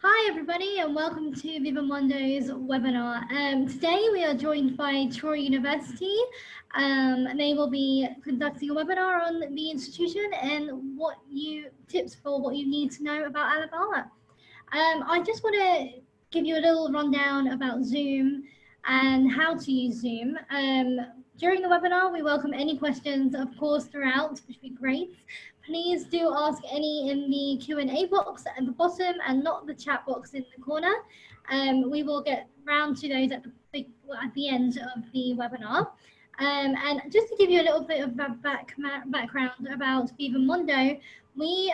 Hi everybody and welcome to Viva-Mundo's webinar. Today we are joined by Troy University. They will be conducting a webinar on the institution and tips for what you need to know about Alabama. I just want to give you a little rundown about Zoom and how to use Zoom. During the webinar, we welcome any questions, of course, throughout, which would be great. Please do ask any in the Q&A box at the bottom and not the chat box in the corner. We will get round to those at the end of the webinar. And just to give you a little bit of background about Viva-Mundo, we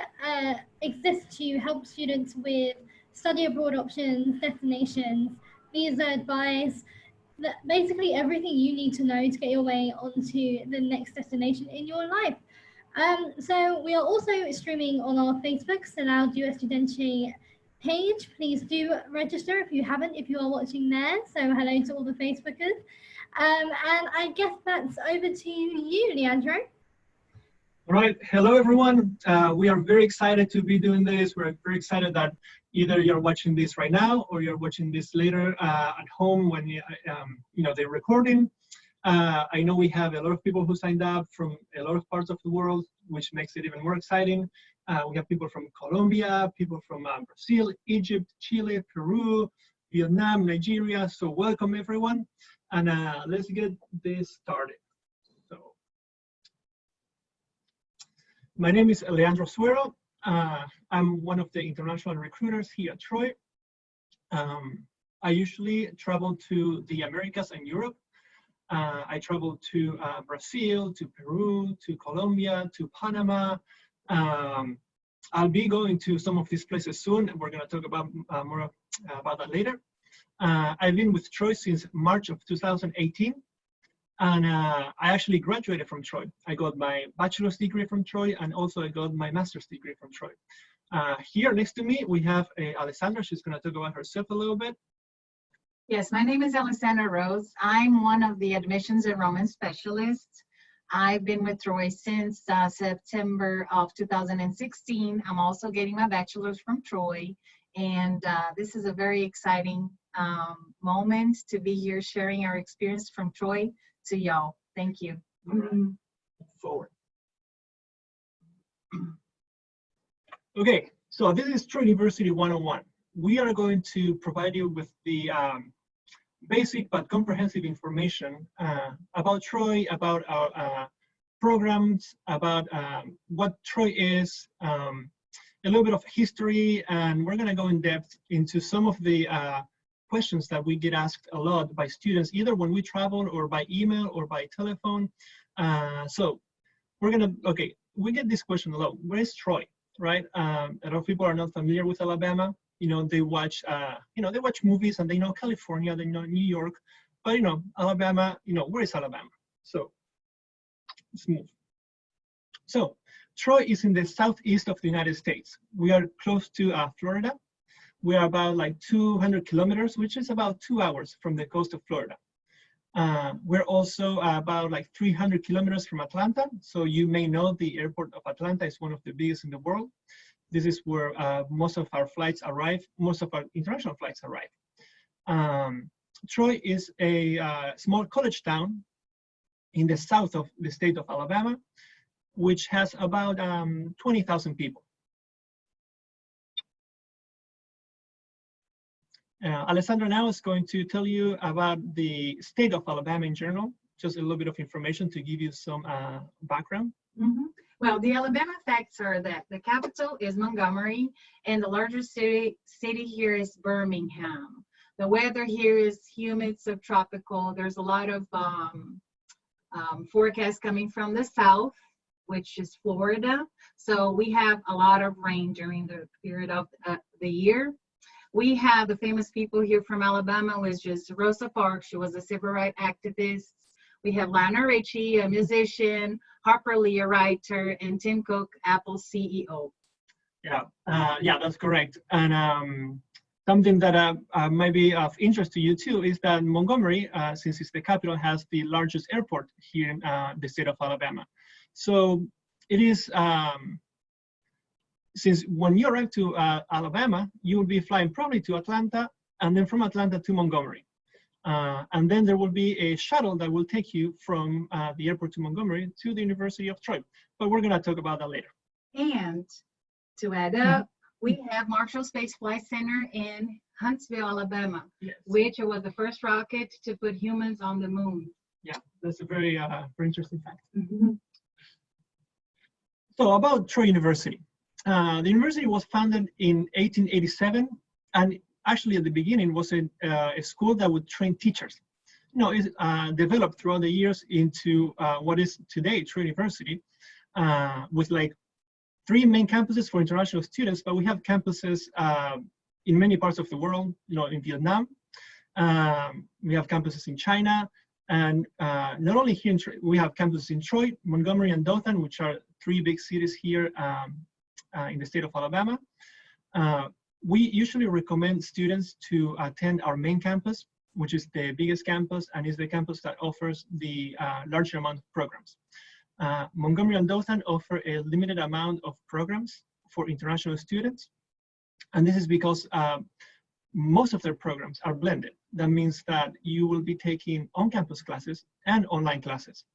exist to help students with study abroad options, destinations, visa advice, basically everything you need to know to get your way onto the next destination in your life. So we are also streaming on our Facebook, Salud Studente page. Please do register if you haven't, if you are watching there. So hello to all the Facebookers. And I guess that's over to you, Leandro. All right, hello everyone. We are very excited to be doing this. We're very excited that either you're watching this right now or you're watching this later at home when they're recording. I know we have a lot of people who signed up from a lot of parts of the world, which makes it even more exciting. We have people from Colombia, people from Brazil, Egypt, Chile, Peru, Vietnam, Nigeria. So welcome everyone, and let's get this started. So, my name is Leandro Suero. I'm one of the international recruiters here at Troy. I usually travel to the Americas and Europe. I travel to Brazil, to Peru, to Colombia, to Panama. I'll be going to some of these places soon. We're going to talk about more about that later. I've been with Troy since March of 2018. And I actually graduated from Troy. I got my bachelor's degree from Troy, and also I got my master's degree from Troy. Here next to me, we have Alessandra. She's going to talk about herself a little bit. Yes, my name is Alessandra Rose. I'm one of the admissions enrollment specialists. I've been with Troy since September of 2016. I'm also getting my bachelor's from Troy. And this is a very exciting moment to be here sharing our experience from Troy to y'all. Thank you. Right. Forward. Okay, so this is Troy University 101. We are going to provide you with the basic but comprehensive information about Troy, about our programs, about what Troy is, a little bit of history, and we're going to go in depth into some of the questions that we get asked a lot by students, either when we travel or by email or by telephone. So we're gonna, okay, we get this question a lot. Where is Troy, right? A lot of people are not familiar with Alabama. They watch, they watch movies and they know California, they know New York, but Alabama, where is Alabama? So let's move. So Troy is in the southeast of the United States. We are close to Florida. We are about like 200 kilometers, which is about 2 hours from the coast of Florida. We're also about like 300 kilometers from Atlanta. So you may know the airport of Atlanta is one of the biggest in the world. This is where most of our flights arrive, most of our international flights arrive. Troy is a small college town in the south of the state of Alabama, which has about 20,000 people. Alessandra now is going to tell you about the state of Alabama in general, just a little bit of information to give you some background. Mm-hmm. Well, the Alabama facts are that the capital is Montgomery, and the largest city here is Birmingham. The weather here is humid, subtropical. There's a lot of forecasts coming from the south, which is Florida. So we have a lot of rain during the period of the year. We have the famous people here from Alabama, which is Rosa Parks. She was a civil rights activist. We have Lionel Richie, a musician, Harper Lee, a writer, and Tim Cook, Apple's CEO. Yeah, that's correct. And something that might be of interest to you too is that Montgomery, since it's the capital, has the largest airport here in the state of Alabama. So it is since when you arrive to Alabama, you will be flying probably to Atlanta, and then from Atlanta to Montgomery. And then there will be a shuttle that will take you from the airport to Montgomery to the University of Troy. But we're going to talk about that later. And to add up, we have Marshall Space Flight Center in Huntsville, Alabama, Yes. which was the first rocket to put humans on the moon. Yeah, that's a very interesting fact. Mm-hmm. So about Troy University. The university was founded in 1887, and actually at the beginning was a school that would train teachers. You know, it developed throughout the years into what is today Troy University, with like 3 main campuses for international students, but we have campuses in many parts of the world, you know, in Vietnam. We have campuses in China, and not only here in Troy, we have campuses in Troy, Montgomery, and Dothan, which are 3 big cities here in the state of Alabama. We usually recommend students to attend our main campus, which is the biggest campus and is the campus that offers the larger amount of programs. Montgomery and Dothan offer a limited amount of programs for international students. And this is because most of their programs are blended. That means that you will be taking on-campus classes and online classes.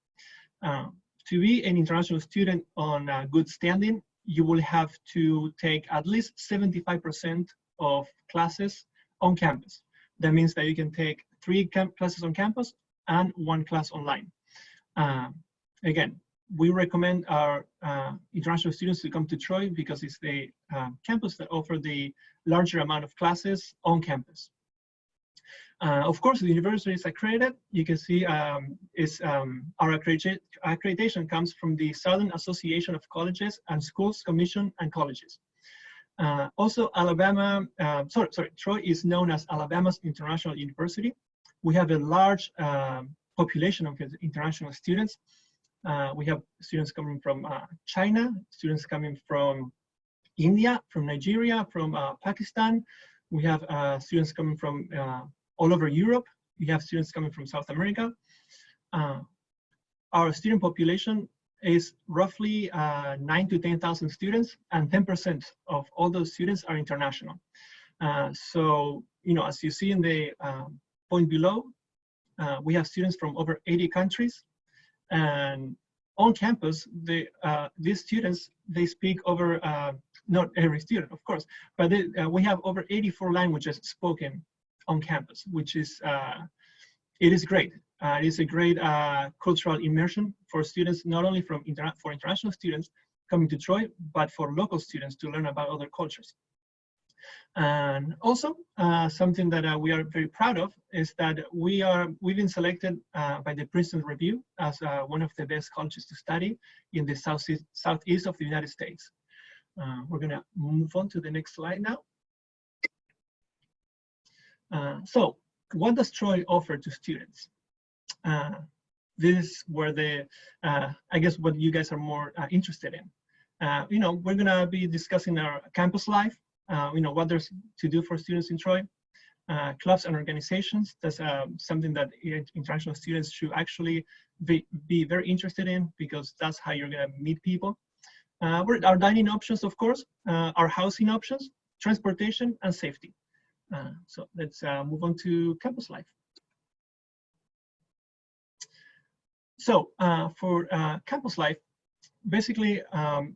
To be an international student on good standing, you will have to take at least 75% of classes on campus. That means that you can take 3 classes on campus and 1 class online. Again, we recommend our international students to come to Troy because it's the campus that offers the larger amount of classes on campus. Of course, the university is accredited. You can see our accreditation comes from the Southern Association of Colleges and Schools Commission and Colleges. Also, Troy is known as Alabama's International University. We have a large population of international students. We have students coming from China, students coming from India, from Nigeria, from Pakistan. We have students coming from all over Europe. We have students coming from South America. Our student population is roughly 9,000 to 10,000 students, and 10% of all those students are international. So, you know, as you see in the point below, we have students from over 80 countries, and on campus, these students, they speak over, not every student, of course, but we have over 84 languages spoken on campus, which is, it is great. It is a great cultural immersion for students, not only for international students coming to Troy, but for local students to learn about other cultures. And also, something that we are very proud of is that we've been selected by the Princeton Review as one of the best colleges to study in the southeast of the United States. We're gonna move on to the next slide now. So, what does Troy offer to students? This is where I guess what you guys are more interested in. You know, we're gonna be discussing our campus life, you know, what there's to do for students in Troy, clubs and organizations. That's something that international students should actually be very interested in, because that's how you're gonna meet people. Our dining options, of course, our housing options, transportation, and safety. So let's move on to campus life. So for campus life, basically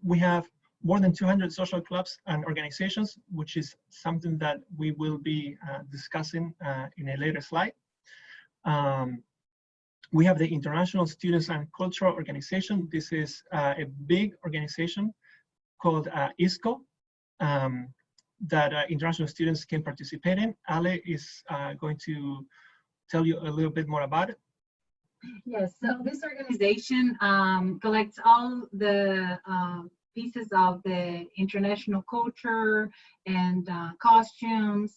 we have more than 200 social clubs and organizations, which is something that we will be discussing in a later slide. We have the International Students and Cultural Organization. This is a big organization called ISCO that international students can participate in. Ale is going to tell you a little bit more about it. Yes, so this organization collects all the pieces of the international culture and costumes.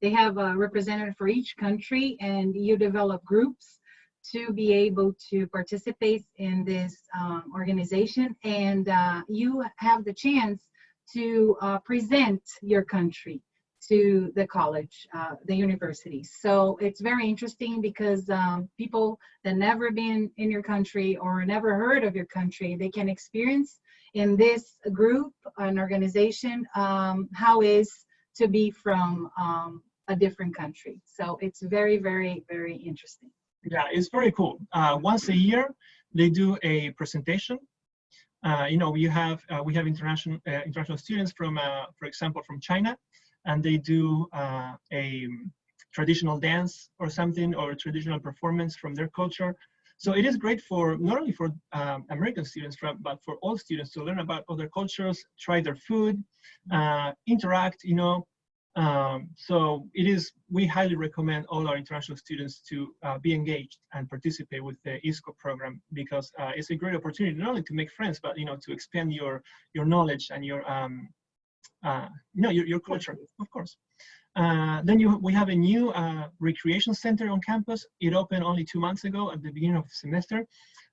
They have a representative for each country, and you develop groups to be able to participate in this organization, and you have the chance to present your country to the college, the university. So it's very interesting because people that never been in your country or never heard of your country, they can experience in this group, an organization, how is to be from a different country. So it's very, very, very interesting. Yeah, it's very cool. Once a year, they do a presentation. We have international students from, for example, from China, and they do a traditional dance or something, or traditional performance from their culture. So it is great for not only for American students, but for all students to learn about other cultures, try their food, interact. So we highly recommend all our international students to be engaged and participate with the ISCO program, because it's a great opportunity not only to make friends, but to expand your knowledge and your your culture, of course. Then we have a new recreation center on campus. It opened only 2 months ago at the beginning of the semester.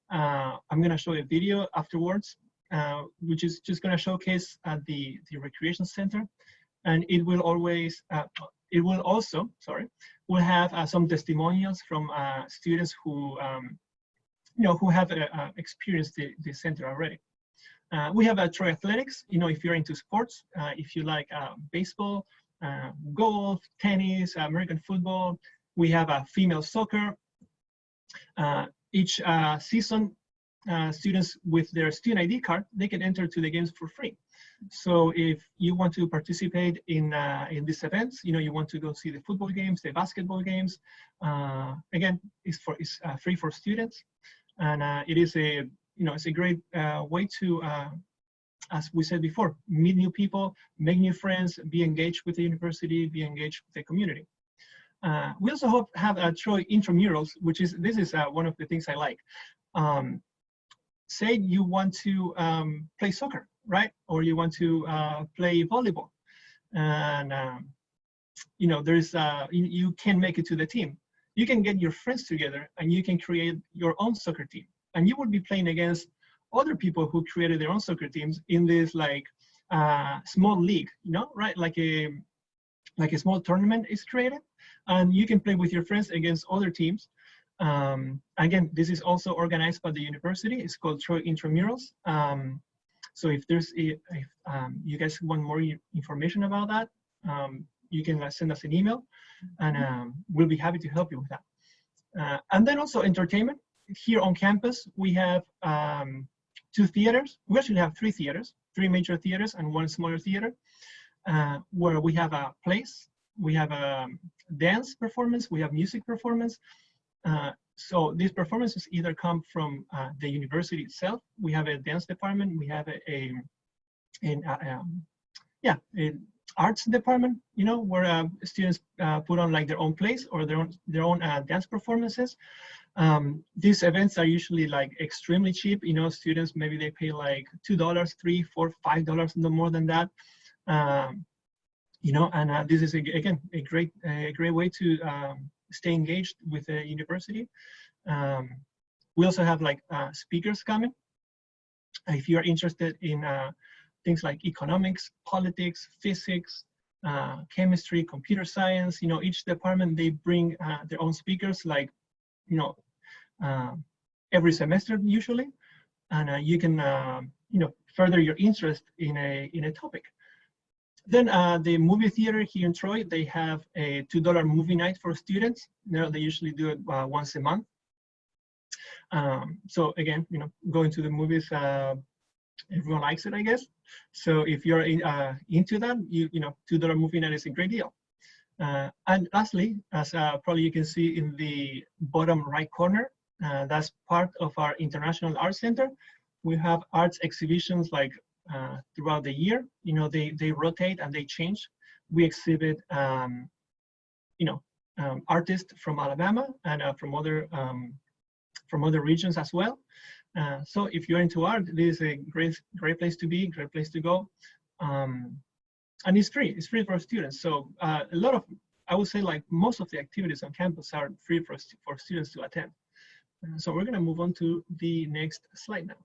I'm going to show a video afterwards, which is just going to showcase the recreation center. And it will we'll have some testimonials from students who who have experienced the center already. We have Troy Athletics. If you're into sports, if you like baseball, golf, tennis, American football, we have female soccer. Each season, students with their student ID card, they can enter to the games for free. So if you want to participate in these events, you want to go see the football games, the basketball games, again, it's free for students, and it is it's a great way to, as we said before, meet new people, make new friends, be engaged with the university, be engaged with the community. We also have Troy intramurals, this is one of the things I like. Say you want to play soccer, right? Or you want to play volleyball, and there's you can make it to the team. You can get your friends together and you can create your own soccer team, and you will be playing against other people who created their own soccer teams in this small league, right? Like a small tournament is created, and you can play with your friends against other teams. Again, this is also organized by the university. It's called Troy Intramurals. So if you guys want more information about that, you can send us an email, and we'll be happy to help you with that. And then also entertainment. Here on campus, we have 2 theaters. We actually have 3 theaters, 3 major theaters and 1 smaller theater, where we have a plays, we have a dance performance, we have music performance. So these performances either come from the university itself. We have a dance department. We have an arts department, where students put on their own plays or their own dance performances. These events are usually extremely cheap. Students, maybe they pay $2, $3, $4, $5, no more than that. And this is again a great way to stay engaged with the university. We also have speakers coming. If you're interested in things like economics, politics, physics, chemistry, computer science, each department, they bring their own speakers every semester usually, and you can further your interest in a topic. Then the movie theater here in Troy, they have a $2 movie night for students. They usually do it once a month. So again, going to the movies, everyone likes it, I guess. So if you're into that, $2 movie night is a great deal. And lastly, as probably you can see in the bottom right corner, that's part of our International Arts Center. We have arts exhibitions throughout the year. They rotate and they change. We exhibit artists from Alabama and from other regions as well. So if you're into art, this is a great place to be, great place to go. And it's free for students. So a lot of, I would say most of the activities on campus are free for students to attend. So we're gonna move on to the next slide now.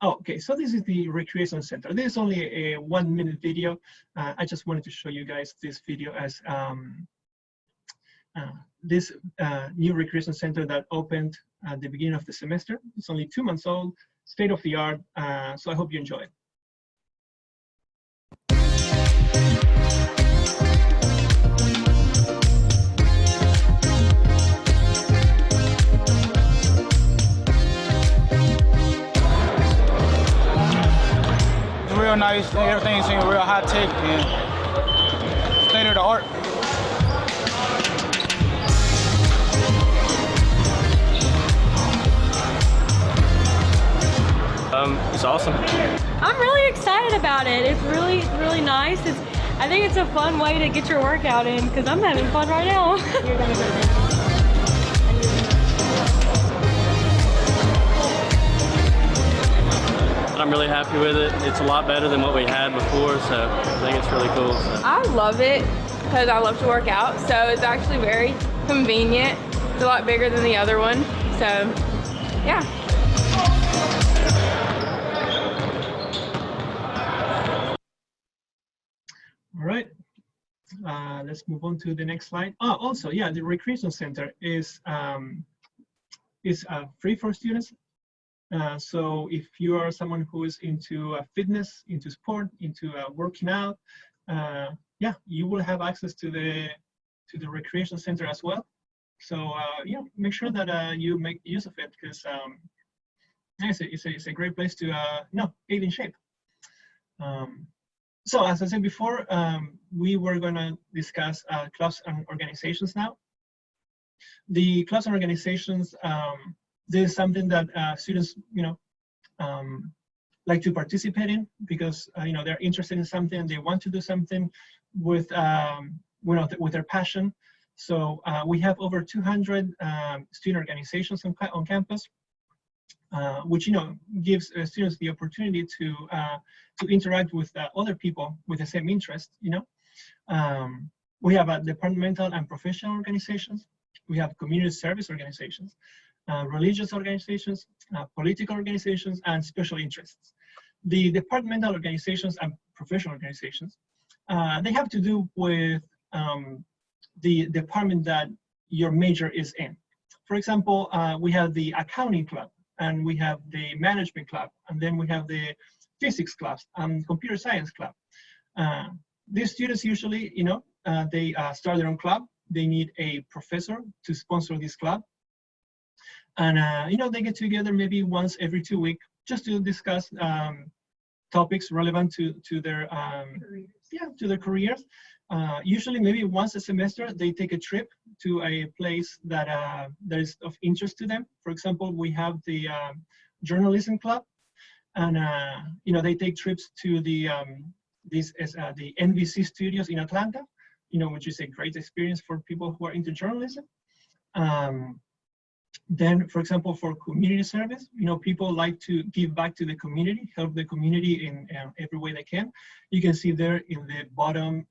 Oh, okay, so this is the recreation center. This is only a 1-minute video. I just wanted to show you guys this video as this new recreation center that opened at the beginning of the semester. It's only 2 months old. state of the art. So I hope you enjoy it. Real nice, everything seems real high tech and state of the art. It's awesome. I'm really excited about it. It's really nice. I think it's a fun way to get your workout in because I'm having fun right now. I'm really happy with it. It's a lot better than what we had before, so I think it's really cool. So. I love it because I love to work out, so it's actually very convenient. It's a lot bigger than the other one, so yeah. All right, let's move on to the next slide. Oh, also, yeah, the recreation center is free for students. So if you are someone who is into fitness, into sport, into working out, yeah, you will have access to the recreation center as well. So yeah, make sure that you make use of it because it's a great place to get in shape. So as I said before, we were going to discuss clubs and organizations now. The clubs and organizations, this is something that students, like to participate in because they're interested in something and they want to do something with with their passion. So we have over 200 student organizations on campus, which gives students the opportunity to interact with other people with the same interest. We have departmental and professional organizations. We have community service organizations, religious organizations, political organizations, and special interests. The departmental organizations and professional organizations, they have to do with the department that your major is in. For example, we have the accounting club, and we have the management club, and then we have the physics clubs and computer science club. These students usually, they start their own club. They need a professor to sponsor this club. And, they get together maybe once every 2 weeks just to discuss topics relevant to their careers. Usually maybe once a semester, they take a trip to a place that is of interest to them. For example, we have the journalism club, and they take trips to the NBC studios in Atlanta, which is a great experience for people who are into journalism. Then, for example, for community service, people like to give back to the community, help the community in every way they can. You can see there in the bottom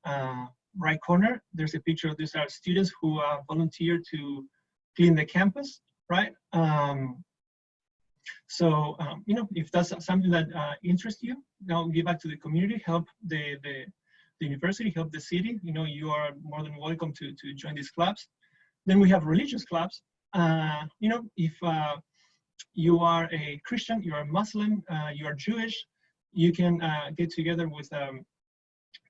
right corner, there's a picture of these are students who volunteer to clean the campus, right? So, if that's something that interests you, give back to the community, help the university, help the city. You are more than welcome to join these clubs. Then we have religious clubs. If you are a Christian, you are a Muslim, you are Jewish, you can get together with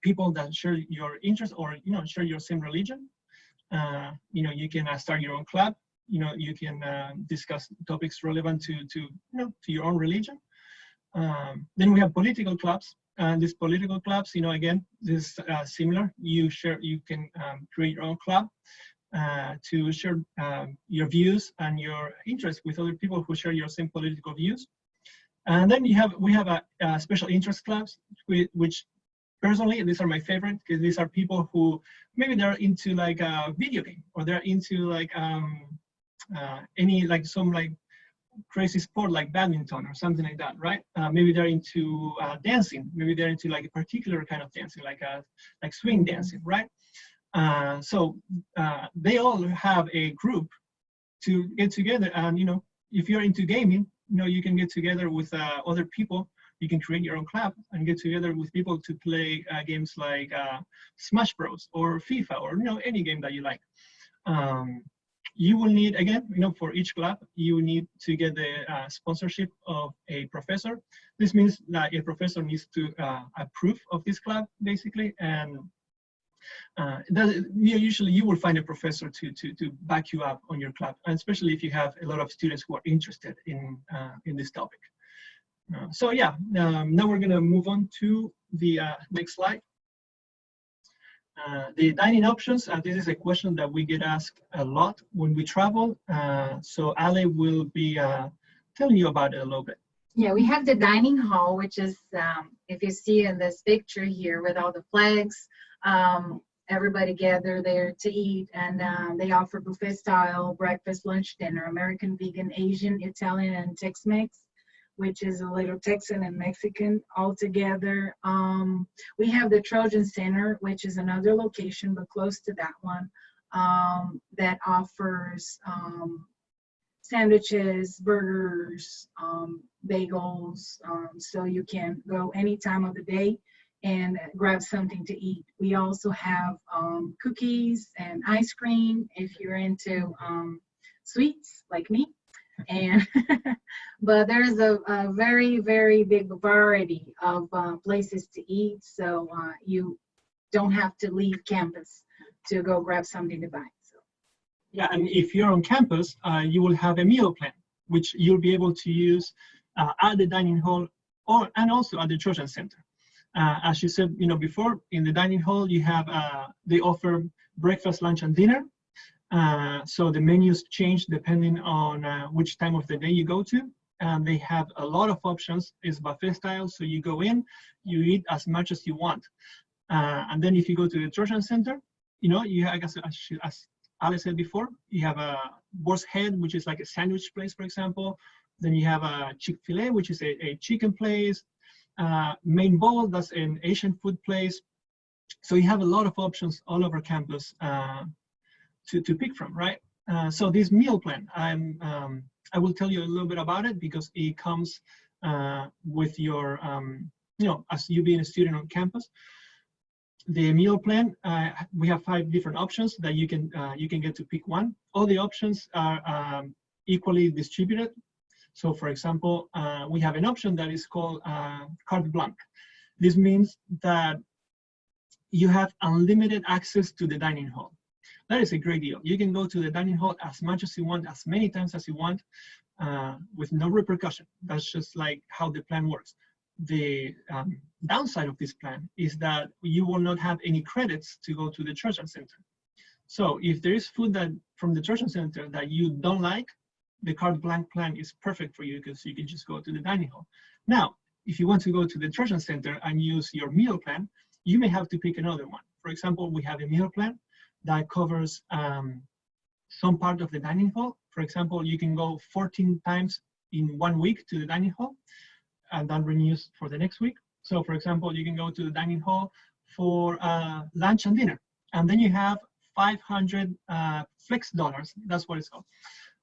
people that share your interest or share your same religion. You can start your own club. You can discuss topics relevant to your own religion. Then we have political clubs, and these political clubs, again, this is similar. You can create your own club to share your views and your interests with other people who share your same political views. And then we have a special interest clubs, which personally, these are my favorite because these are people who maybe they're into like a video game, or they're into like some crazy sport like badminton or something like that, right? Maybe they're into dancing. Maybe they're into like a particular kind of dancing, like swing dancing, right? So they all have a group to get together, and if you're into gaming, you can get together with other people. You can create your own club and get together with people to play games like Smash Bros or FIFA or any game that you like. You will need, again, for each club, you need to get the sponsorship of a professor. This means that a professor needs to approve of this club, basically, and usually you will find a professor to back you up on your club, and especially if you have a lot of students who are interested in this topic. So yeah, now we're gonna move on to the next slide. The dining options, this is a question that we get asked a lot when we travel. So Ale will be telling you about it a little bit. Yeah, we have the dining hall, which is, if you see in this picture here with all the flags, everybody gather there to eat, and they offer buffet style breakfast, lunch, dinner, American, vegan, Asian, Italian, and Tex-Mex, which is a little Texan and Mexican all together. We have the Trojan Center, which is another location, but close to that one, that offers sandwiches, burgers, bagels, so you can go any time of the day and grab something to eat. We also have cookies and ice cream if you're into sweets like me. And but there's a very, very big variety of places to eat, so you don't have to leave campus to go grab something to buy. So. Yeah, and if you're on campus, you will have a meal plan, which you'll be able to use at the dining hall and also at the Trojan Center. As you said, before, in the dining hall, you have they offer breakfast, lunch, and dinner. So the menus change depending on which time of the day you go to, and they have a lot of options. It's buffet style, so you go in, you eat as much as you want, and then if you go to the Trojan Center, I guess as Alice said before, you have a Boar's Head, which is like a sandwich place, for example. Then you have a Chick-fil-A, which is a chicken place. Main Bowl, that's an Asian food place. So you have a lot of options all over campus to pick from, right? So this meal plan, I will tell you a little bit about it because it comes with your, as you being a student on campus. The meal plan, we have 5 different options that you can get to pick one. All the options are equally distributed. So for example, we have an option that is called carte blanche. This means that you have unlimited access to the dining hall. That is a great deal. You can go to the dining hall as much as you want, as many times as you want, with no repercussion. That's just like how the plan works. The downside of this plan is that you will not have any credits to go to the Trojan Center. So if there is food that from the Trojan Center that you don't like, the carte blanche plan is perfect for you because you can just go to the dining hall. Now, if you want to go to the Trojan Center and use your meal plan, you may have to pick another one. For example, we have a meal plan that covers some part of the dining hall. For example, you can go 14 times in 1 week to the dining hall, and that renews for the next week. So for example, you can go to the dining hall for lunch and dinner, and then you have 500 flex dollars. That's what it's called.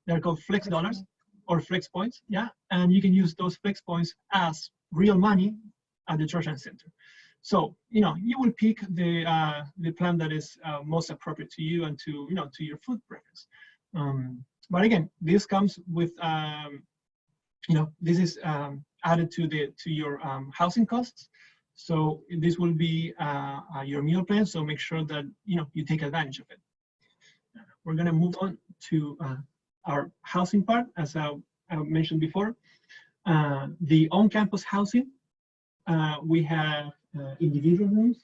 They're called flex dollars or flex points, yeah? And you can use those flex points as real money at the Trojan Center. So, you will pick the plan that is most appropriate to you and to your food preference. But again, this comes with, this is added to your housing costs. So this will be your meal plan. So make sure that you take advantage of it. We're gonna move on to our housing part, as I mentioned before. The on-campus housing, we have individual rooms,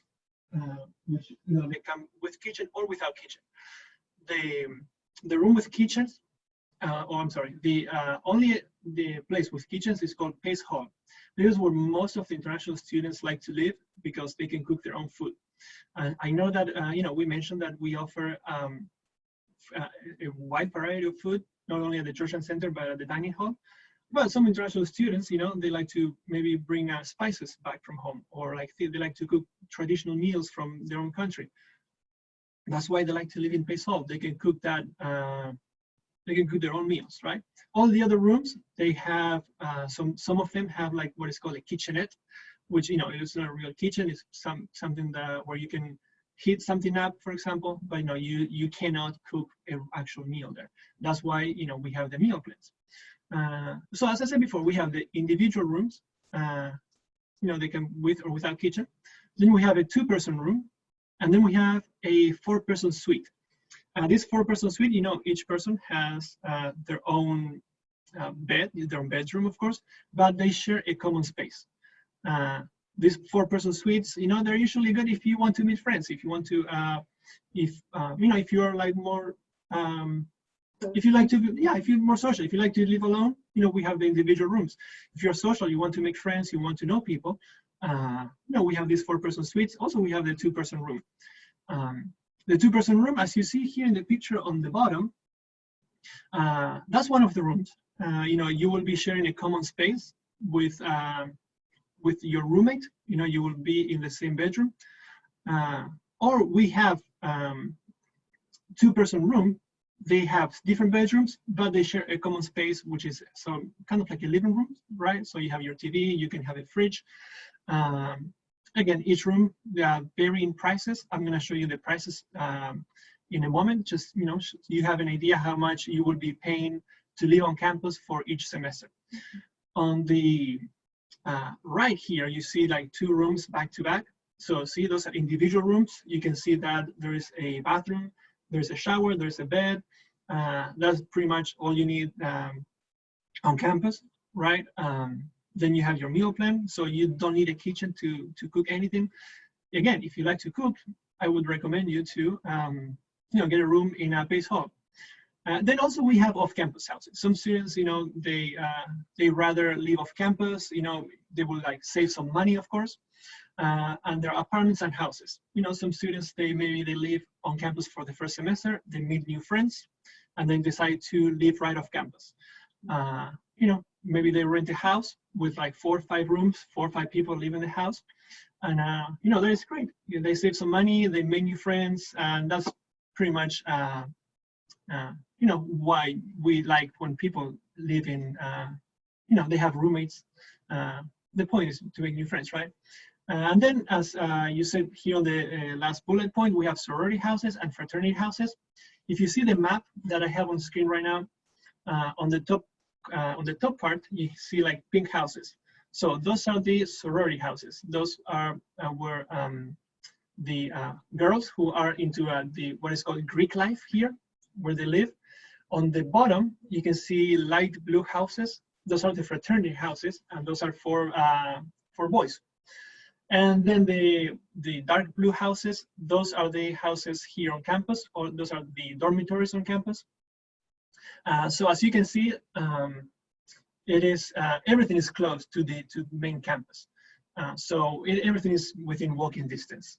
which they come with kitchen or without kitchen. The room with kitchens, only the place with kitchens is called Pace Hall. This is where most of the international students like to live because they can cook their own food. I know that we mentioned that we offer a wide variety of food, not only at the Trojan Center but at the dining hall. But some international students, they like to maybe bring spices back from home, or they like to cook traditional meals from their own country. That's why they like to live in Pace Hall. They can cook that. They can cook their own meals, right? All the other rooms, they have some of them have what is called a kitchenette, which it's not a real kitchen. It's something where you can heat something up, for example, but you cannot cook an actual meal there. That's why we have the meal plans. So as I said before, we have the individual rooms. They can with or without kitchen. Then we have a 2-person room, and then we have a 4-person suite. This 4-person suite, each person has their own bed, their own bedroom, of course, but they share a common space. These 4-person suites, they're usually good if you want to meet friends, if you want to, if you're like more, if you like to, if you're more social, if you like to live alone, we have the individual rooms. If you're social, you want to make friends, you want to know people, we have these 4-person suites. Also, we have the 2-person room. The 2-person room, as you see here in the picture on the bottom, that's one of the rooms. You will be sharing a common space with your roommate. You will be in the same bedroom. Or we have 2-person room. They have different bedrooms, but they share a common space, which is kind of like a living room, right? So you have your TV, you can have a fridge. Again, each room, they are varying prices. I'm going to show you the prices in a moment. Just you have an idea how much you will be paying to live on campus for each semester. On the right here, you see like 2 rooms back to back. So see, those are individual rooms. You can see that there is a bathroom, there's a shower, there's a bed. That's pretty much all you need on campus, right? Then you have your meal plan, so you don't need a kitchen to cook anything. Again, if you like to cook, I would recommend you to get a room in a base hall. Then also we have off-campus houses. Some students, they rather live off campus. They will like save some money, of course. And there are apartments and houses. Some students, maybe they live on campus for the first semester, they meet new friends, and then decide to live right off campus. Maybe they rent a house with like 4 or 5 rooms, 4 or 5 people live in the house. And, that is great. They save some money, they make new friends, and that's pretty much, why we like when people live in, they have roommates. The point is to make new friends, right? And then, as you said here on the last bullet point, we have sorority houses and fraternity houses. If you see the map that I have on screen right now, on the top part, you see like pink houses. So those are the sorority houses. Those are where the girls who are into what is called Greek life here, where they live. On the bottom, you can see light blue houses. Those are the fraternity houses, and those are for boys. And then the dark blue houses, those are the houses here on campus, or those are the dormitories on campus. So as you can see, it is everything is close to the main campus. So everything is within walking distance.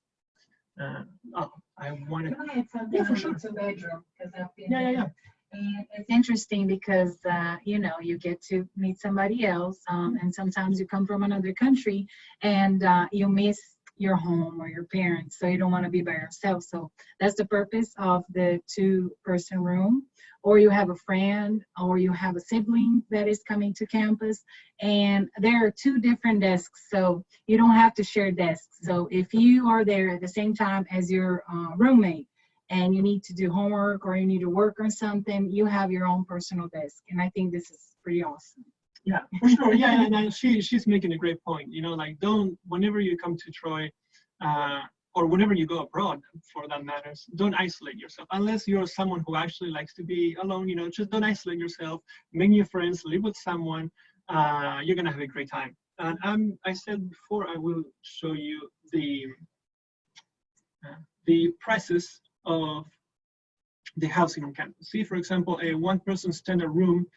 I wanted. Can I add something? Yeah, for sure. It's a bedroom because I've been Yeah. And it's interesting because you get to meet somebody else, and sometimes you come from another country and you miss your home or your parents, so you don't want to be by yourself. So that's the purpose of the 2-person room. Or you have a friend, or you have a sibling that is coming to campus, and there are 2 different desks, so you don't have to share desks. So if you are there at the same time as your roommate, and you need to do homework or you need to work on something, you have your own personal desk. And I think this is pretty awesome. Yeah, for sure. Yeah, and she's making a great point. Like whenever you come to Troy, or whenever you go abroad, for that matters, don't isolate yourself. Unless you're someone who actually likes to be alone, just don't isolate yourself. Make new friends, live with someone. You're gonna have a great time. And I said before, I will show you the prices of the housing on campus. See, for example, a 1-person standard room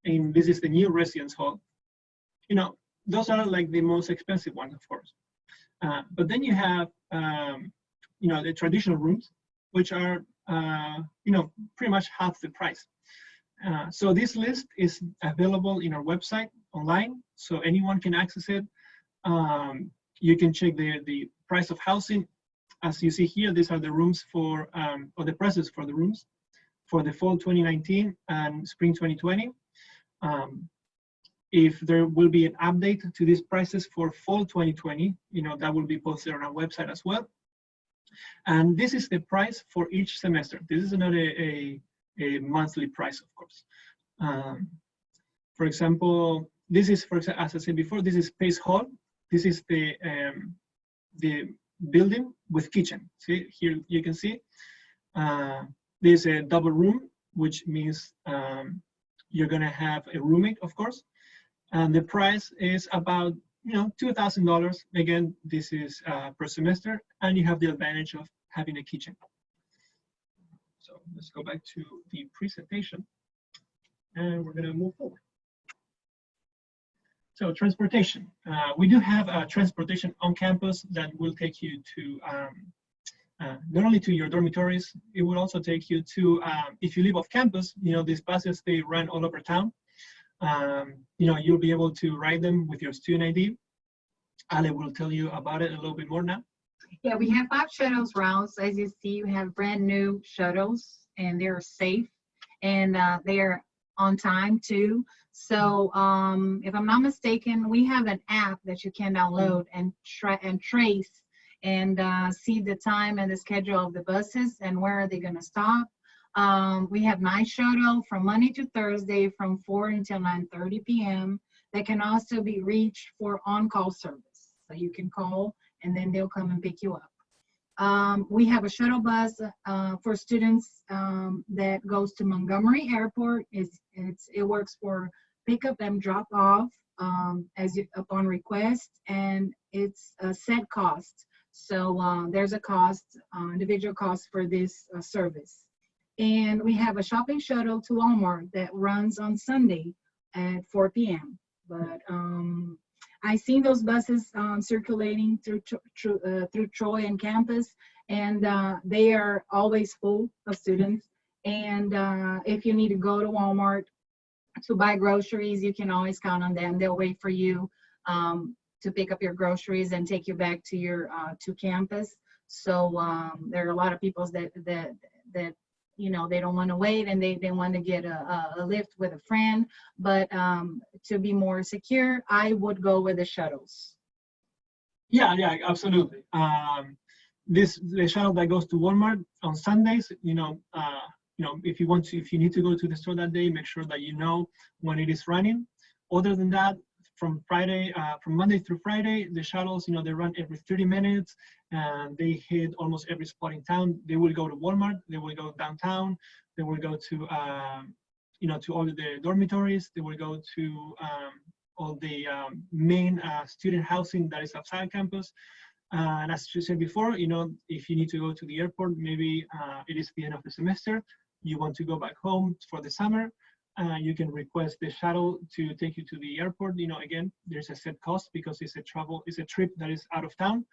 this is the new residence hall. Those are like the most expensive ones, of course. But then you have, the traditional rooms, which are, pretty much half the price. So this list is available in our website online, so anyone can access it. You can check the price of housing. As you see here, these are the rooms or the prices for the rooms for the fall 2019 and spring 2020. If there will be an update to these prices for fall 2020, that will be posted on our website as well. And this is the price for each semester. This is not a monthly price, of course. For example, this is, as I said before, this is Pace Hall. This is the building with kitchen. See, here you can see there's a double room, which means you're gonna have a roommate, of course. And the price is about $2,000. Again, this is per semester, and you have the advantage of having a kitchen. So let's go back to the presentation, and we're gonna move forward. So transportation, we do have transportation on campus that will take you to not only to your dormitories, it will also take you to, if you live off campus, these buses, they run all over town. You'll be able to ride them with your student ID. Ale will tell you about it a little bit more now. Yeah, we have 5 shuttles routes. As you see, you have brand new shuttles, and they're safe, and they're on time too. So if I'm not mistaken, we have an app that you can download and trace and see the time and the schedule of the buses and where are they going to stop. We have night shuttle from Monday to Thursday from 4 until 9:30 p.m. That can also be reached for on-call service. So you can call and then they'll come and pick you up. We have a shuttle bus for students that goes to Montgomery Airport. It works for pickup and drop off upon request, and it's a set cost. So there's a cost, individual cost for this service. And we have a shopping shuttle to Walmart that runs on Sunday at 4 p.m. But I've seen those buses circulating through Troy and campus, and they are always full of students. And if you need to go to Walmart to buy groceries, you can always count on them. They'll wait for you to pick up your groceries and take you back to your to campus. So there are a lot of people that they don't want to wait, and they want to get a lift with a friend. But to be more secure, I would go with the shuttles. Yeah, absolutely. The shuttle that goes to Walmart on Sundays, if you need to go to the store that day, make sure that you know when it is running. Other than that, from Monday through Friday, the shuttles, they run every 30 minutes, and they hit almost every spot in town. They will go to Walmart, they will go downtown, they will go to, to all the dormitories, they will go to all the main student housing that is outside campus. And as you said before, if you need to go to the airport, maybe it is the end of the semester, you want to go back home for the summer, you can request the shuttle to take you to the airport. Again, there's a set cost because it's a trip that is out of town.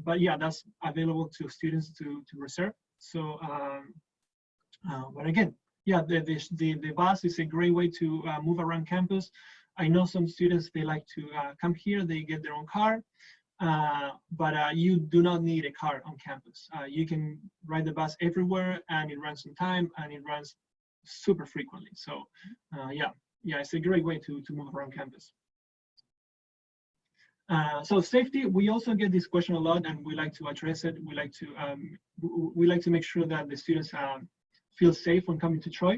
But yeah, that's available to students to reserve. So, but again, yeah, the bus is a great way to move around campus. I know some students, they like to come here, they get their own car. But you do not need a car on campus. You can ride the bus everywhere, and it runs on time, and it runs super frequently. So yeah, it's a great way to move around campus. So safety, we also get this question a lot, and we like to address it. We like to make sure that the students feel safe when coming to Troy.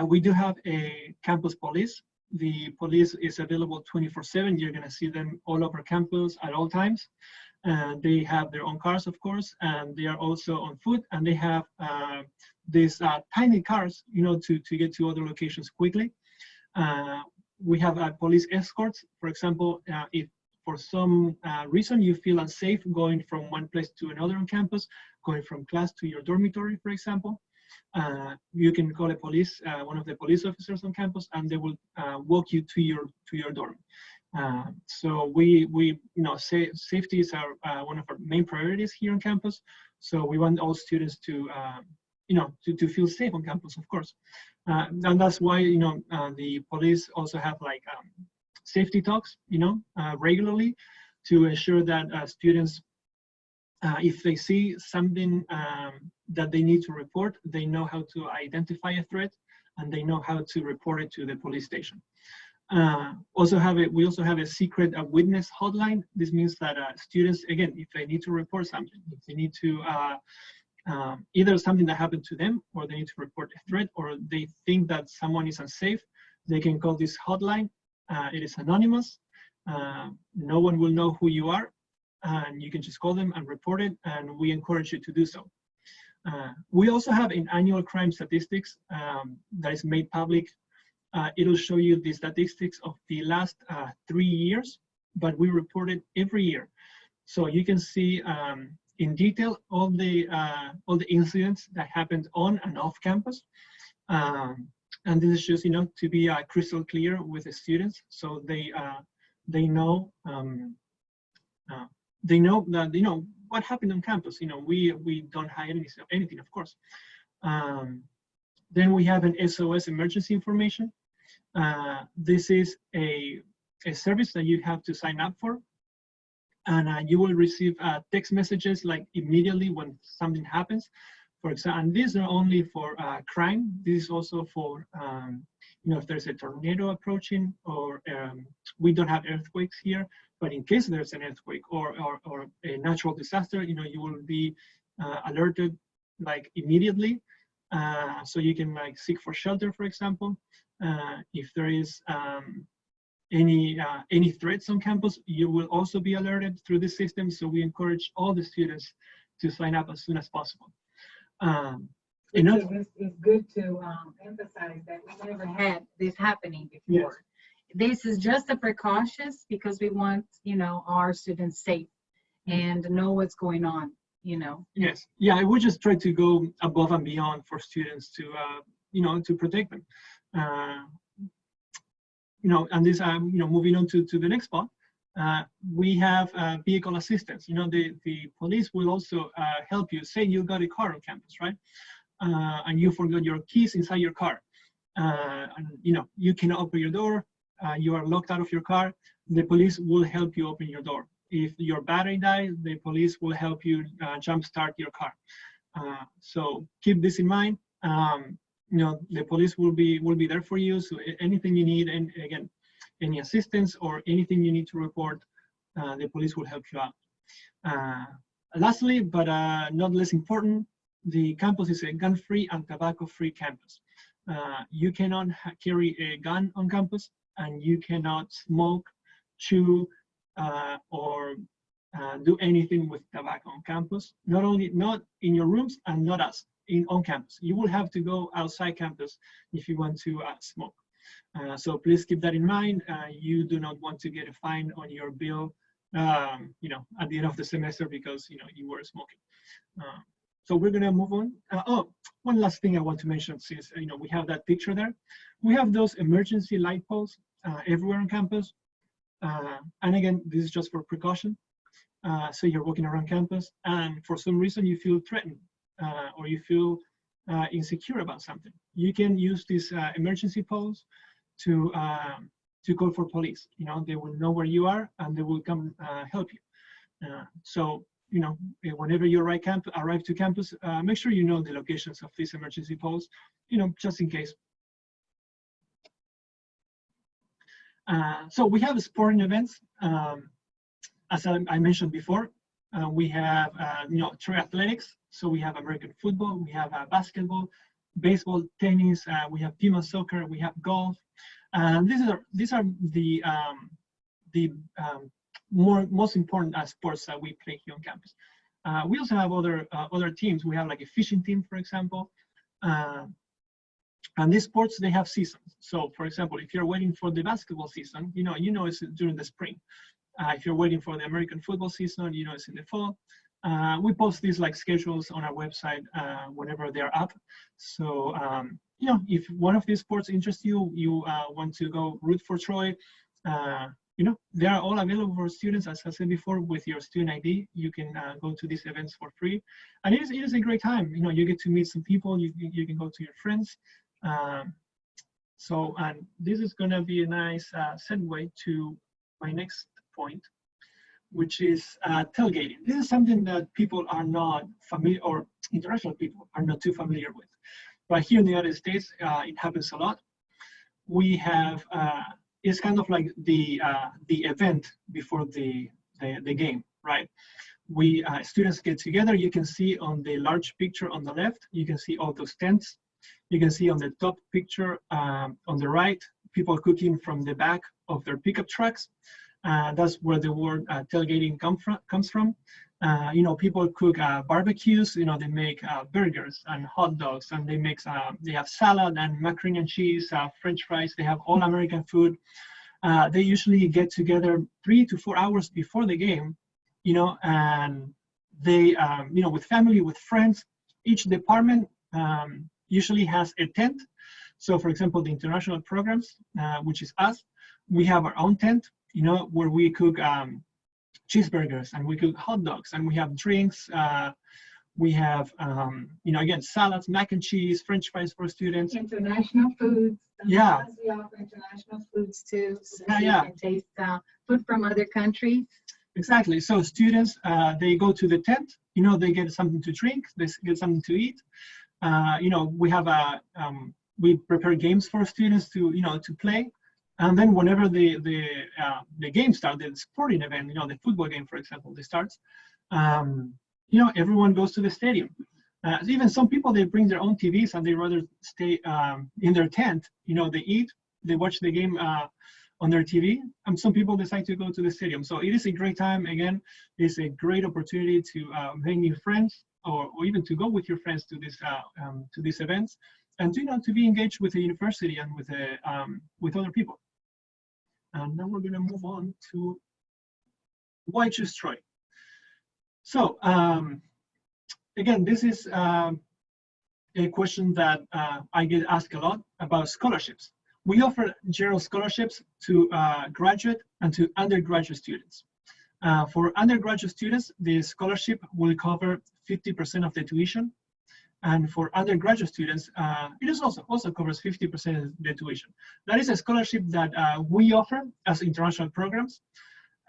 We do have a campus police. The police is available 24/7. You're going to see them all over campus at all times. They have their own cars, of course, and they are also on foot, and they have these tiny cars, to get to other locations quickly. We have police escorts. For example, if for some reason you feel unsafe going from one place to another on campus, going from class to your dormitory, for example, you can call one of the police officers on campus, and they will walk you to your dorm. So safety is one of our main priorities here on campus. So we want all students to feel safe on campus, of course. And that's why the police also have safety talks, regularly, to ensure that students, if they see something that they need to report, they know how to identify a threat, and they know how to report it to the police station. We also have a secret witness hotline. This means that students, again, if they need to report something, if they need to either something that happened to them, or they need to report a threat, or they think that someone is unsafe, they can call this hotline. It is anonymous. No one will know who you are, and you can just call them and report it, and we encourage you to do so. We also have an annual crime statistics that is made public. It'll show you the statistics of the last 3 years, but we report it every year. So you can see in detail all the incidents that happened on and off campus. And this is just, to be crystal clear with the students, so they know that what happened on campus. We don't hide anything, of course. Then we have an SOS emergency information. This is a service that you have to sign up for, and you will receive text messages like immediately when something happens. For example, and these are only for crime. This is also for if there's a tornado approaching, or we don't have earthquakes here, but in case there's an earthquake or a natural disaster, you will be alerted like immediately. So you can like seek for shelter, for example. If there is any threats on campus, you will also be alerted through this system. So we encourage all the students to sign up as soon as possible. It's good to emphasize that we never had this happening before. Yes. This is just a precautions because we want our students safe and know what's going on. Yes, yeah, I would just try to go above and beyond for students to to protect them. And this moving on to the next part. We have vehicle assistance. The police will also help you. Say you got a car on campus, right? And you forgot your keys inside your car. And you cannot open your door. You are locked out of your car. The police will help you open your door. If your battery dies, the police will help you jumpstart your car. So keep this in mind. The police will be there for you. So anything you need, and again, any assistance or anything you need to report, the police will help you out. Lastly, but not less important, the campus is a gun-free and tobacco-free campus. You cannot carry a gun on campus, and you cannot smoke, chew, or do anything with tobacco on campus. Not in your rooms, and not on campus. You will have to go outside campus if you want to smoke. So please keep that in mind. You do not want to get a fine on your bill, at the end of the semester because you were smoking. So we're gonna move on. One last thing I want to mention, since we have that picture there. We have those emergency light poles everywhere on campus. And again, this is just for precaution. So you're walking around campus, and for some reason you feel threatened, or you feel insecure about something. You can use these emergency poles to call for police. They will know where you are, and they will come help you. So whenever you arrive to campus, make sure you know the locations of these emergency poles, just in case. So we have sporting events. As I mentioned before, we have triathletics. So we have American football, we have basketball, baseball, tennis, we have Pima soccer, we have golf. These are the most important sports that we play here on campus. We also have other teams. We have like a fishing team, for example. And these sports, they have seasons. So for example, if you're waiting for the basketball season, it's during the spring. If you're waiting for the American football season, it's in the fall. We post these like schedules on our website whenever they're up. So if one of these sports interests you, you want to go root for Troy, they are all available for students. As I said before, with your student ID, you can go to these events for free, and it is a great time. You get to meet some people. You can go to your friends. And this is going to be a nice segue to my next point, which is tailgating. This is something that people are not familiar, or international people are not too familiar with. But here in the United States, it happens a lot. We have is kind of like the event before the game, right? We students get together. You can see on the large picture on the left, you can see all those tents. You can see on the top picture on the right, people cooking from the back of their pickup trucks. That's where the word tailgating comes from. You know, people cook barbecues. You know, they make burgers and hot dogs, and they have salad and macaroni and cheese, French fries. They have all American food. They usually get together 3 to 4 hours before the game, you know, and they, you know, with family, with friends. Each department usually has a tent. So, for example, the international programs, which is us, we have our own tent, you know, where we cook cheeseburgers and we cook hot dogs and we have drinks. We have, you know, again, salads, mac and cheese, French fries for students. International foods. Yeah. We offer international foods too. So Yeah, you yeah. can taste food from other countries. Exactly. So students, they go to the tent, you know, they get something to drink, they get something to eat. You know, we have we prepare games for students to, you know, to play. And then whenever the game starts, the sporting event, you know, the football game, for example, they start, you know, everyone goes to the stadium. Even some people, they bring their own TVs and they rather stay in their tent. You know, they eat, they watch the game on their TV, and some people decide to go to the stadium. So it is a great time. Again, it's a great opportunity to make new friends, or even to go with your friends to these events, and to, you know, to be engaged with the university and with other people. And now we're going to move on to why choose Troy. So again, this is a question that I get asked a lot about scholarships. We offer general scholarships to graduate and to undergraduate students. For undergraduate students, the scholarship will cover 50% of the tuition. And for undergraduate students, it is also covers 50% of the tuition. That is a scholarship that we offer as international programs.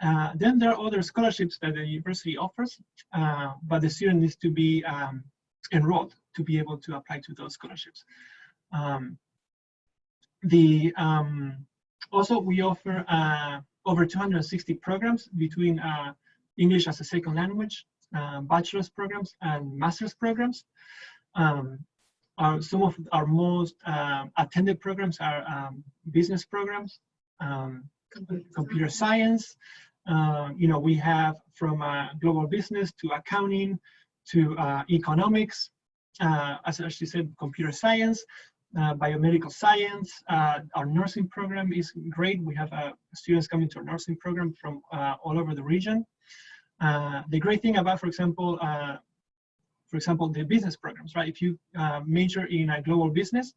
Then there are other scholarships that the university offers, but the student needs to be enrolled to be able to apply to those scholarships. Also, we offer over 260 programs between English as a second language, bachelor's programs, and master's programs. Some of our most attended programs are business programs, computer science. You know, we have from global business to accounting to economics. As she said, computer science, biomedical science. Our nursing program is great. We have students coming to our nursing program from all over the region. The great thing about, for example, the business programs, right? If you major in a global business,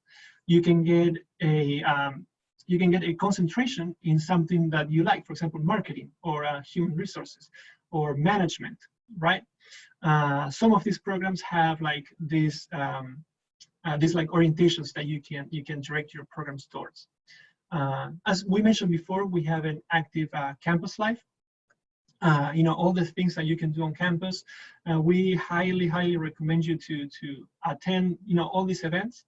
you can get a concentration in something that you like. For example, marketing or human resources or management, right? Some of these programs have like these like orientations that you can direct your programs towards. As we mentioned before, we have an active campus life. You know, all the things that you can do on campus. We highly recommend you to attend, you know, all these events,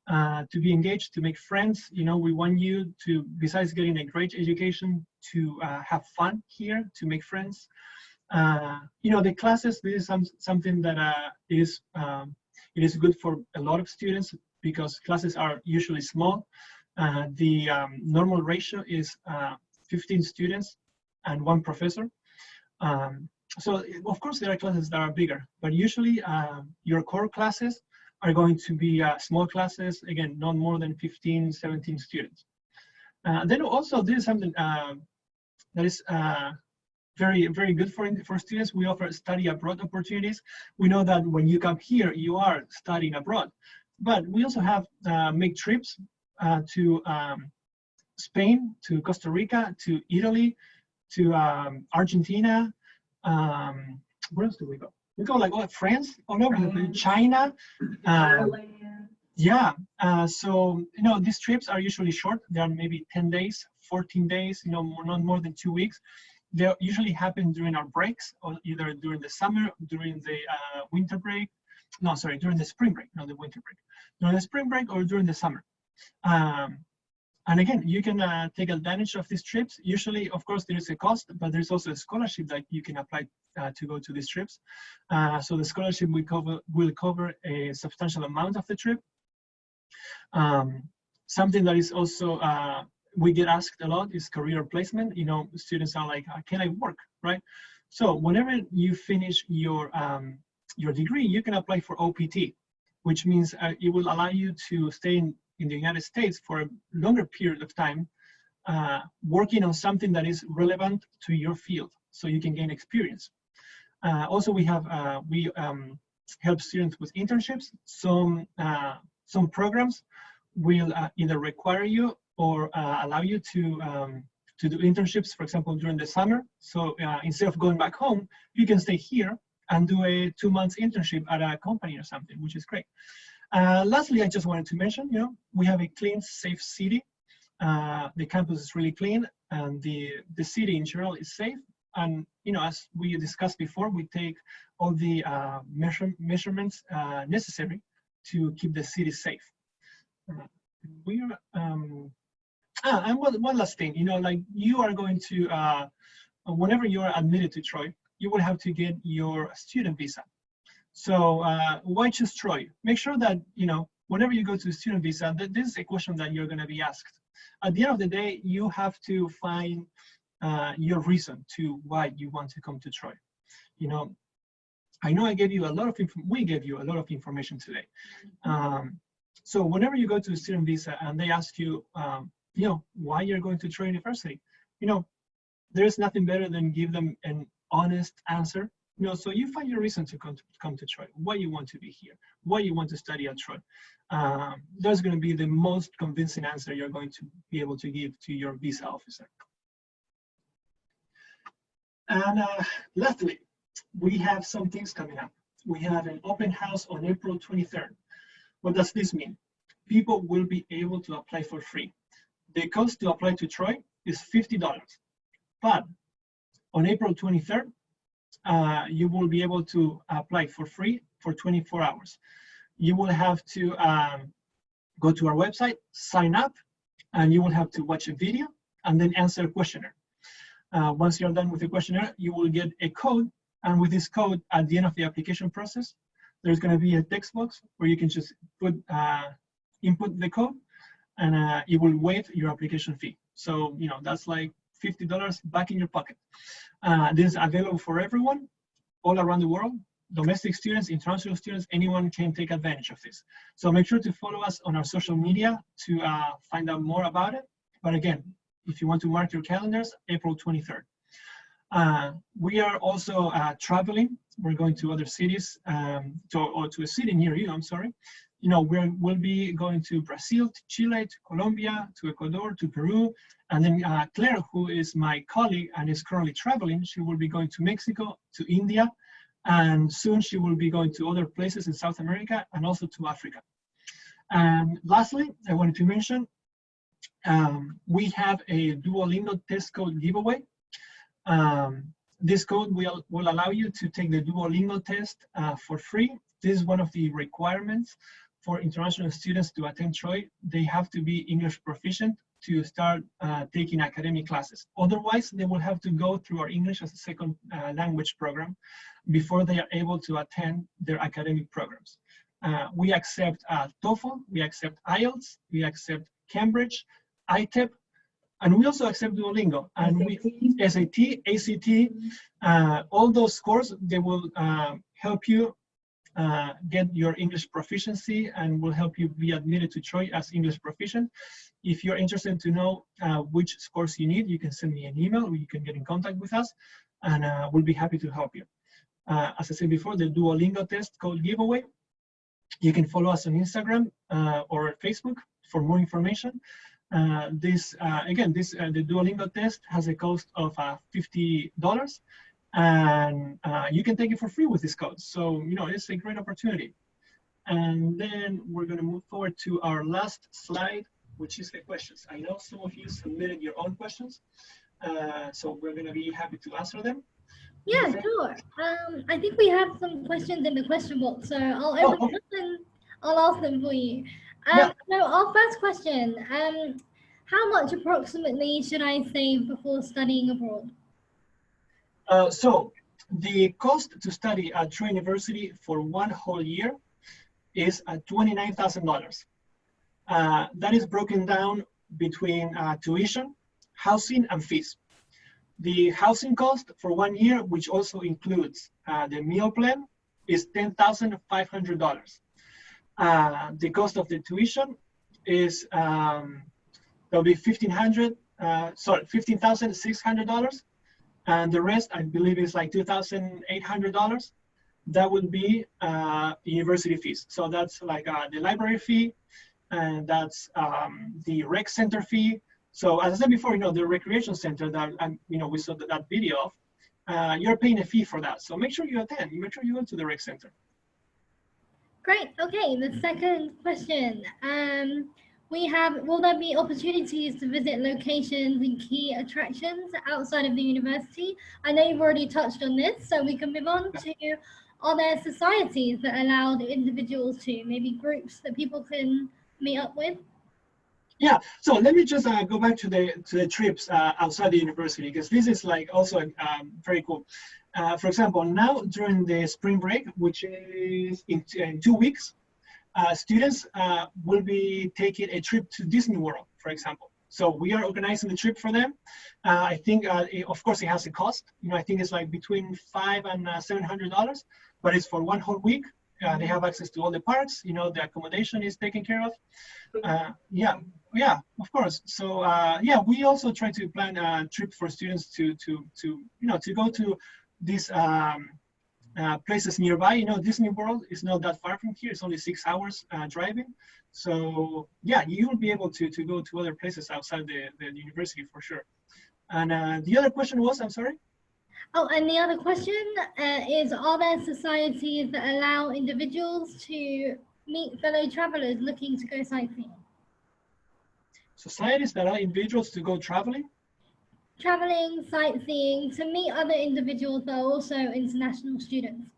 to be engaged, to make friends. You know, we want you to, besides getting a great education, to have fun here, to make friends. You know, the classes, this is something that it is good for a lot of students because classes are usually small. The normal ratio is 15 students and 1 professor. So of course there are classes that are bigger, but usually your core classes are going to be small classes, again, not more than 15, 17 students. Then also this is something that is very good for students. We offer study abroad opportunities. We know that when you come here, you are studying abroad, but we also have make trips to Spain, to Costa Rica, to Italy, to Argentina. Where else do we go? We go like France, all over China. Yeah. So you know, these trips are usually short. They are maybe 10 days, 14 days. You know, not more than 2 weeks. They usually happen during our breaks, or either during the summer, during the winter break. No, sorry, during the spring break, not the winter break. During the spring break or during the summer. And again, you can take advantage of these trips. Usually, of course, there is a cost, but there's also a scholarship that you can apply to go to these trips. So the scholarship will cover a substantial amount of the trip. Something that is also we get asked a lot is career placement. You know, students are like, can I work, right? So whenever you finish your degree, you can apply for OPT, which means it will allow you to stay in the United States for a longer period of time, working on something that is relevant to your field, so you can gain experience. Also, we help students with internships. Some programs will either require you or allow you to do internships, for example, during the summer. So instead of going back home, you can stay here and do a 2-month internship at a company or something, which is great. Lastly, I just wanted to mention, you know, we have a clean, safe city. The campus is really clean, and the city in general is safe. And you know, as we discussed before, we take all the measurements necessary to keep the city safe. And one last thing, you know, like you are going to, whenever you are admitted to Troy, you will have to get your student visa. So why choose Troy? Make sure that, you know, whenever you go to a student visa, this is a question that you're going to be asked. At the end of the day, you have to find your reason to why you want to come to Troy. You know, I know I gave you a lot of we gave you a lot of information today. So whenever you go to a student visa and they ask you, you know, why you're going to Troy University, you know, there's nothing better than give them an honest answer. You know, so you find your reason to come to Troy, why you want to be here, why you want to study at Troy. That's going to be the most convincing answer you're going to be able to give to your visa officer. And lastly, we have some things coming up. We have an open house on April 23rd. What does this mean? People will be able to apply for free. The cost to apply to Troy is $50, but on April 23rd, you will be able to apply for free for 24 hours. You will have to go to our website, sign up, and you will have to watch a video and then answer a questionnaire. Once you're done with the questionnaire, you will get a code, and with this code, at the end of the application process, there's going to be a text box where you can just input the code, and it will waive your application fee. So, you know, that's like $50 back in your pocket. This is available for everyone all around the world. Domestic students, international students, anyone can take advantage of this. So make sure to follow us on our social media to find out more about it. But again, if you want to mark your calendars, April 23rd. We are also traveling. We're going to other cities, or to a city near you, I'm sorry. You know, we'll be going to Brazil, to Chile, to Colombia, to Ecuador, to Peru. And then Claire, who is my colleague and is currently traveling, she will be going to Mexico, to India, and soon she will be going to other places in South America and also to Africa. And lastly, I wanted to mention, we have a Duolingo test code giveaway. This code will allow you to take the Duolingo test for free. This is one of the requirements for international students to attend Troy. They have to be English proficient to start taking academic classes. Otherwise, they will have to go through our English as a second language program before they are able to attend their academic programs. We accept TOEFL, we accept IELTS, we accept Cambridge, ITEP, and we also accept Duolingo. And SAT, ACT, all those scores, they will help you get your English proficiency and will help you be admitted to Troy as English proficient. If you're interested to know which scores you need, you can send me an email or you can get in contact with us, and we'll be happy to help you. As I said before, the Duolingo test code giveaway, you can follow us on Instagram or Facebook for more information. The Duolingo test has a cost of $50, and you can take it for free with this code. So, you know, it's a great opportunity. And then we're going to move forward to our last slide, which is the questions. I know some of you submitted your own questions, so we're going to be happy to answer them. Yeah, sure. I think we have some questions in the question box, so I'll open them and I'll ask them for you. So our first question, How much approximately should I save before studying abroad? So the cost to study at Troy University for 1 whole year is $29,000. That is broken down between tuition, housing, and fees. The housing cost for 1 year, which also includes the meal plan, is $10,500. The cost of the tuition is that'll be $15,600, and the rest I believe is like $2,800. That would be university fees. So that's like the library fee, and that's the rec center fee. So as I said before, the recreation center that we saw that video of, you're paying a fee for that. So make sure you attend. Make sure you go to the rec center. Great. Okay, the second question. Will there be opportunities to visit locations and key attractions outside of the university? I know you've already touched on this, so we can move on to, are there societies that allow the individuals to, maybe groups that people can meet up with? Yeah, so let me just go back to the trips outside the university, because this is like also very cool. For example, now during the spring break, which is in 2 weeks, students will be taking a trip to Disney World, for example. So we are organizing the trip for them. I think, of course, it has a cost. I think it's like between $500 and $700, but it's for 1 whole week. They have access to all the parks. The accommodation is taken care of. Yeah, of course. So yeah, we also try to plan a trip for students to go to these places nearby. Disney World is not that far from here. It's only 6 hours driving. So yeah, you will be able to go to other places outside the university for sure. And the other question was, I'm sorry? Oh, and the other question is, are there societies that allow individuals to meet fellow travelers looking to go sightseeing? Societies that allow individuals to go traveling? Traveling, sightseeing, to meet other individuals that are also international students.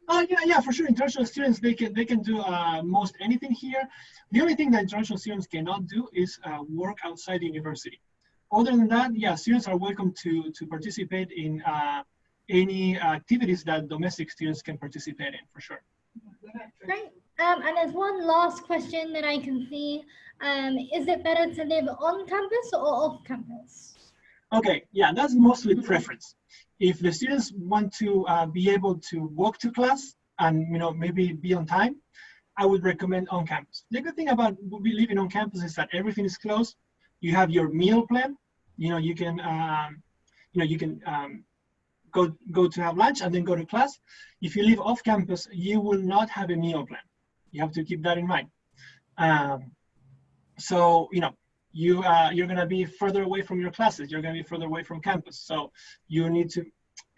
Oh yeah, for sure. International students, they can do most anything here. The only thing that international students cannot do is work outside the university. Other than that, yeah, students are welcome to participate in any activities that domestic students can participate in, for sure. Great. And there's one last question that I can see. Is it better to live on campus or off campus? Okay, yeah, that's mostly preference. If the students want to be able to walk to class and maybe be on time, I would recommend on campus. The good thing about living on campus is that everything is close. You have your meal plan. You can go to have lunch and then go to class. If you live off campus, you will not have a meal plan. You have to keep that in mind. So you're going to be further away from your classes. You're going to be further away from campus. So you need to,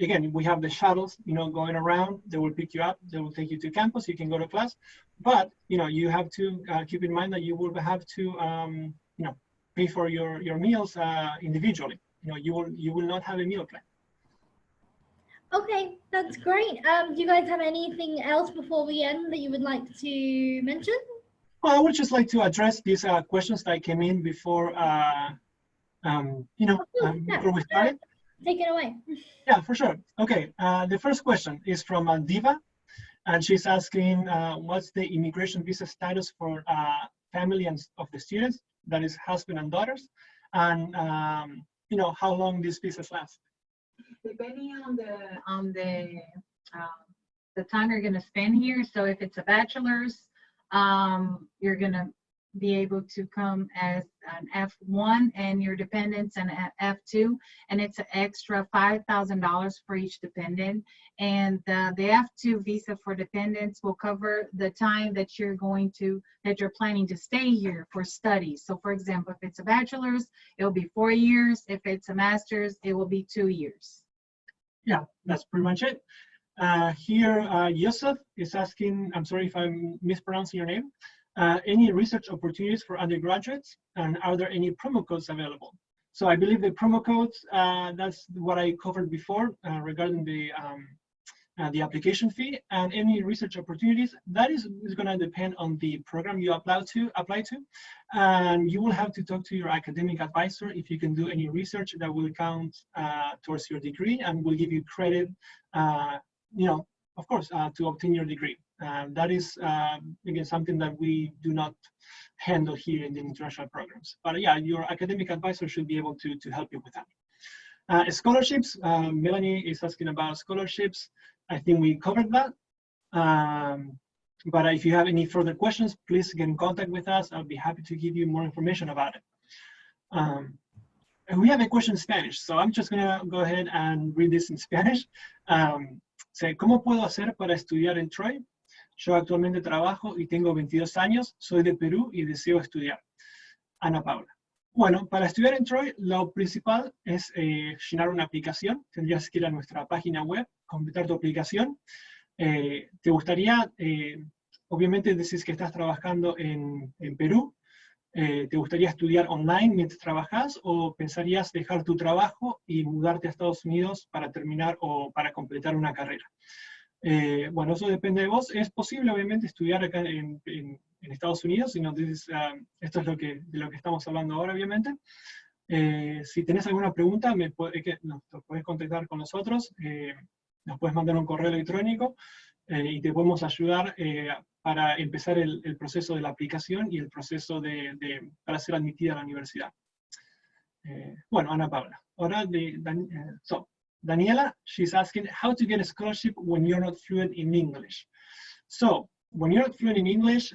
again, we have the shuttles, going around. They will pick you up. They will take you to campus. You can go to class. But, you have to keep in mind that you will have to, pay for your meals individually. You will not have a meal plan. Okay, that's great. Do you guys have anything else before we end that you would like to mention? Well, I would just like to address these questions that came in before, before we started. Take it away. Yeah, for sure. Okay, the first question is from Diva, and she's asking, what's the immigration visa status for family of the students, that is husband and daughters, and how long these visas last? Depending on the time you're going to spend here. So if it's a bachelor's, you're going to be able to come as an F1 and your dependents an F2, and it's an extra $5,000 for each dependent. And the F2 visa for dependents will cover the time that you're planning to stay here for studies. So for example, if it's a bachelor's, it'll be 4 years. If it's a master's, it will be 2 years. Yeah, that's pretty much it. Here, Yusuf is asking, I'm sorry if I'm mispronouncing your name, any research opportunities for undergraduates, and are there any promo codes available? So I believe the promo codes, that's what I covered before regarding the the application fee, and any research opportunities. That is going to depend on the program you apply to, and you will have to talk to your academic advisor if you can do any research that will count towards your degree and will give you credit, of course, to obtain your degree. That is, again, something that we do not handle here in the international programs. But yeah, your academic advisor should be able to help you with that. Scholarships, Melanie is asking about scholarships. I think we covered that. But if you have any further questions, please get in contact with us. I'll be happy to give you more information about it. And we have a question in Spanish, so I'm just gonna go ahead and read this in Spanish. ¿Cómo puedo hacer para estudiar en Troy? Yo actualmente trabajo y tengo 22 años, soy de Perú y deseo estudiar. Ana Paula. Bueno, para estudiar en Troy, lo principal es llenar una aplicación. Tendrías que ir a nuestra página web, completar tu aplicación. ¿Te gustaría, obviamente decís que estás trabajando en Perú, ¿te gustaría estudiar online mientras trabajas o pensarías dejar tu trabajo y mudarte a Estados Unidos para terminar o para completar una carrera? Bueno, eso depende de vos. Es posible, obviamente, estudiar acá en Estados Unidos, si no dices, esto es de lo que estamos hablando ahora, obviamente. Si tenés alguna pregunta, nos podés contactar con nosotros, nos puedes mandar un correo electrónico y te podemos ayudar para empezar el proceso de la aplicación y el proceso para ser admitida a la universidad. Bueno, Ana Paula. Ahora Daniela, she's asking how to get a scholarship when you're not fluent in English. So, when you're not fluent in English,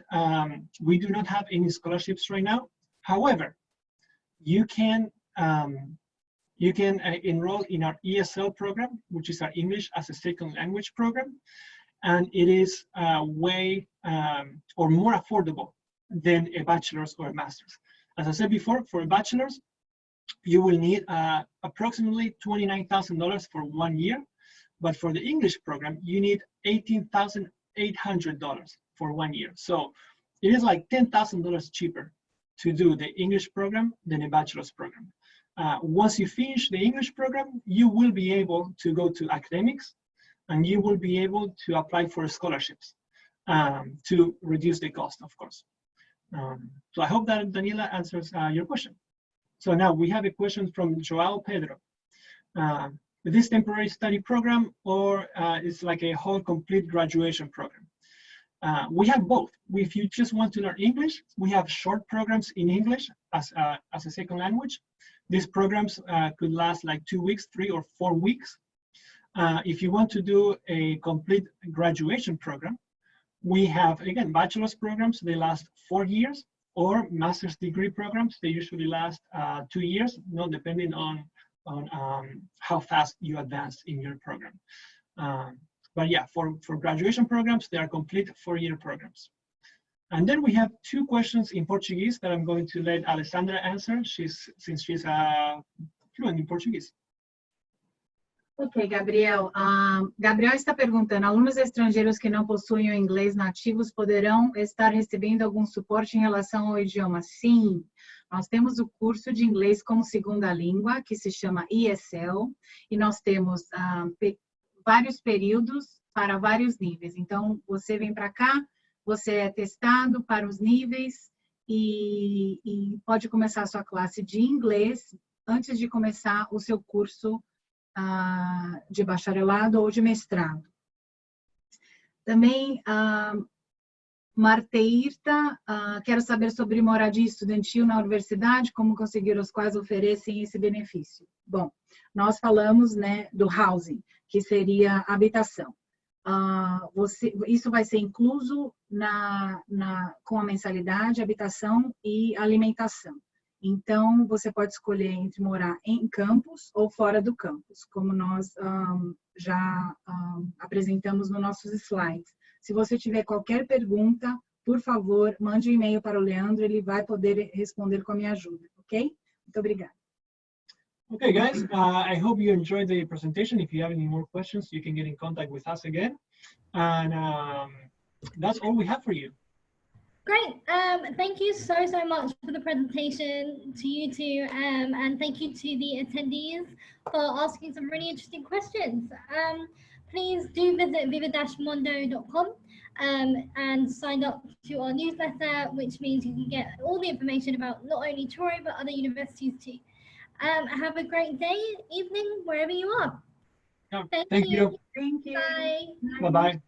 we do not have any scholarships right now. However, you can enroll in our ESL program, which is our English as a Second Language program, and it is way or more affordable than a bachelor's or a master's. As I said before, for a bachelor's, you will need approximately $29,000 for 1 year, but for the English program, you need $18,800 for 1 year. So it is like $10,000 cheaper to do the English program than a bachelor's program. Once you finish the English program, you will be able to go to academics and you will be able to apply for scholarships to reduce the cost, of course. So I hope that Daniela answers your question. So now we have a question from Joao Pedro. This temporary study program or it's like a whole complete graduation program? We have both. If you just want to learn English, we have short programs in English as a second language. These programs could last like 2 weeks, 3 or 4 weeks. If you want to do a complete graduation program, we have, again, bachelor's programs, they last 4 years, or master's degree programs, they usually last 2 years, depending on how fast you advance in your program. But yeah, for graduation programs, they are complete 4-year programs. And then we have 2 questions in Portuguese that I'm going to let Alessandra answer, since she's fluent in Portuguese. Ok, Gabriel. Gabriel está perguntando, alunos estrangeiros que não possuem o inglês nativos poderão estar recebendo algum suporte em relação ao idioma? Sim, nós temos o curso de inglês como segunda língua, que se chama ESL, e nós temos vários períodos para vários níveis. Então, você vem para cá, você é testado para os níveis e pode começar a sua classe de inglês antes de começar o seu curso de bacharelado ou de mestrado. Também, Marteirta, quero saber sobre moradia estudantil na universidade, como conseguir os quais oferecem esse benefício. Bom, nós falamos, né, do housing, que seria habitação. Isso vai ser incluso com a mensalidade, habitação e alimentação. Então, você pode escolher entre morar em campus ou fora do campus, como nós já apresentamos nos nossos slides. Se você tiver qualquer pergunta, por favor, mande um e-mail para o Leandro, ele vai poder responder com a minha ajuda, ok? Muito obrigada. Okay, guys, I hope you enjoyed the presentation. If you have any more questions, you can get in contact with us again. And that's all we have for you. Great. Thank you so much for the presentation to you two, and thank you to the attendees for asking some really interesting questions. please do visit viva-mondo.com and sign up to our newsletter, which means you can get all the information about not only Troy but other universities too. Have a great day, evening, wherever you are. Yeah, Thank thank you. Thank you. Bye. Bye-bye.